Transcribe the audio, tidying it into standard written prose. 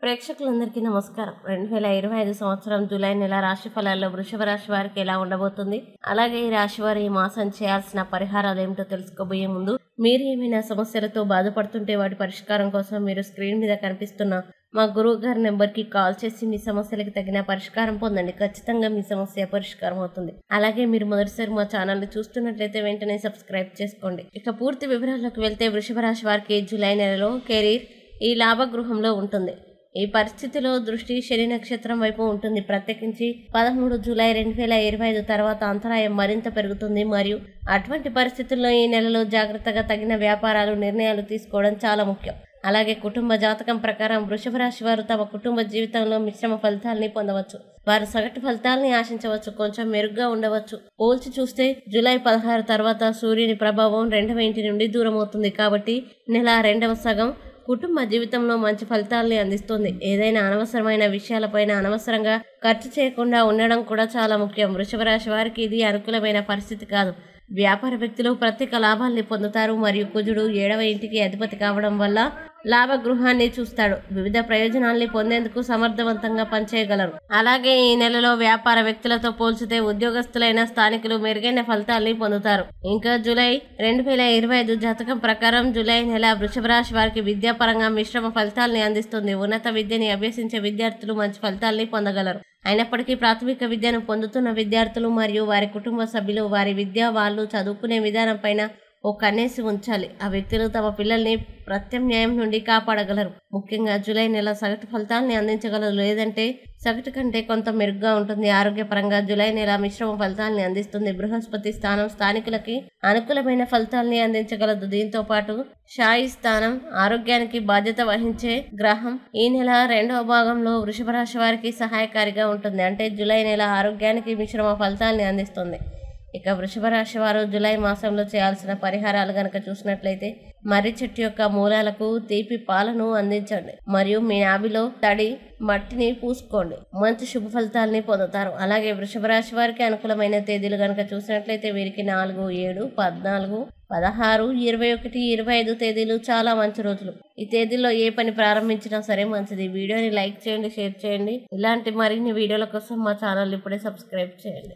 ప్రేక్షకులందరికీ నమస్కారం. 2025 సంవత్సరం జూలై నెల రాశి ఫలాల్లో వృషభ రాశి వారికి ఎలా ఉండబోతుంది, అలాగే ఈ రాశి వారు ఈ మాసం చేయాల్సిన పరిహారాలు ఏమిటో తెలుసుకోబోయే ముందు, మీరు ఏమైనా సమస్యలతో బాధపడుతుంటే వాటి పరిష్కారం కోసం మీరు స్క్రీన్ మీద కనిపిస్తున్న మా గురువు గారి నెంబర్కి కాల్ చేసి మీ సమస్యలకు తగిన పరిష్కారం పొందండి. ఖచ్చితంగా మీ సమస్య పరిష్కారం అవుతుంది. అలాగే మీరు మొదటిసారి మా ఛానల్ని చూస్తున్నట్లయితే వెంటనే సబ్స్క్రైబ్ చేసుకోండి. ఇక పూర్తి వివరాల్లోకి వెళ్తే వృషభ రాశి వారికి జూలై నెలలో కెరీర్ ఈ లాభగృహంలో ఉంటుంది. ఈ పరిస్థితిలో దృష్టి శని నక్షత్రం వైపు ఉంటుంది. ప్రత్యేకించి 13 జూలై 2025 తర్వాత అంతరాయం మరింత పెరుగుతుంది మరియు అటువంటి పరిస్థితుల్లో ఈ నెలలో జాగ్రత్తగా తగిన వ్యాపారాలు నిర్ణయాలు తీసుకోవడం చాలా ముఖ్యం. అలాగే కుటుంబ జాతకం ప్రకారం వృషభ రాశి వారు తమ కుటుంబ జీవితంలో మిశ్రమ ఫలితాలని పొందవచ్చు. వారు సగటు ఫలితాలని ఆశించవచ్చు, కొంచెం మెరుగ్గా ఉండవచ్చు. పోల్చి చూస్తే జూలై 16 తర్వాత సూర్యుని ప్రభావం 2వ ఇంటి నుండి దూరం అవుతుంది. కాబట్టి నెల 2వ సగం కుటుంబ జీవితంలో మంచి ఫలితాలని అందిస్తుంది. ఏదైనా అనవసరమైన విషయాలపైన అనవసరంగా ఖర్చు చేయకుండా ఉండడం కూడా చాలా ముఖ్యం. వృషభ రాశి వారికి ఇది అనుకూలమైన పరిస్థితి కాదు. వ్యాపార వ్యక్తులు ప్రత్యేక లాభాల్ని పొందుతారు మరియు కుజుడు 7వ ఇంటికి అధిపతి కావడం వల్ల లాభగృహాన్ని చూస్తాడు. వివిధ ప్రయోజనాల్ని పొందేందుకు సమర్థవంతంగా పనిచేయగలరు. అలాగే ఈ నెలలో వ్యాపార వ్యక్తులతో పోల్చితే ఉద్యోగస్తులైన స్థానికులు మెరుగైన ఫలితాల్ని పొందుతారు. ఇంకా జూలై 2025 జాతకం ప్రకారం జూలై నెల వృషభ రాశి వారికి విద్యాపరంగా మిశ్రమ ఫలితాల్ని అందిస్తుంది. ఉన్నత విద్యని అభ్యసించే విద్యార్థులు మంచి ఫలితాల్ని పొందగలరు. అయినప్పటికీ ప్రాథమిక విద్యను పొందుతున్న విద్యార్థులు మరియు వారి కుటుంబ సభ్యులు వారి విద్య వాళ్ళు చదువుకునే విధానం పైన ఓ కన్నేసి ఉంచాలి. ఆ వ్యక్తులు తమ పిల్లల్ని ప్రత్యామ్నాయం నుండి కాపాడగలరు. ముఖ్యంగా జూలై నెల సగటు ఫలితాలని అందించగలరు, లేదంటే సగటు కంటే కొంత మెరుగ్గా ఉంటుంది. ఆరోగ్యపరంగా జూలై నెల మిశ్రమ ఫలితాలని అందిస్తుంది. బృహస్పతి స్థానం స్థానికులకి అనుకూలమైన ఫలితాలని అందించగలదు. దీంతో పాటు షాయి స్థానం ఆరోగ్యానికి బాధ్యత వహించే గ్రహం ఈ నెల 2వ భాగంలో వృషభ రాశి వారికి సహాయకారిగా ఉంటుంది. అంటే జూలై నెల ఆరోగ్యానికి మిశ్రమ ఫలితాలని అందిస్తుంది. ఇక వృషభ రాశి వారు జూలై మాసంలో చేయాల్సిన పరిహారాలు గనక చూసినట్లయితే, మర్రి చెట్టు యొక్క మూలాలకు తీపి పాలను అందించండి మరియు మీ నాభిలో తడి మట్టిని పూసుకోండి. మంచి శుభ ఫలితాలని పొందుతారు. అలాగే వృషభ రాశి వారికి అనుకూలమైన తేదీలు గనక చూసినట్లయితే వీరికి 4, 7, 14, 16, 21, 25 తేదీలు చాలా మంచి రోజులు. ఈ తేదీల్లో ఏ పని ప్రారంభించినా సరే మంచిది. వీడియోని లైక్ చేయండి, షేర్ చేయండి. ఇలాంటి మరిన్ని వీడియోల కోసం మా ఛానల్ ఇప్పుడే సబ్స్క్రైబ్ చేయండి.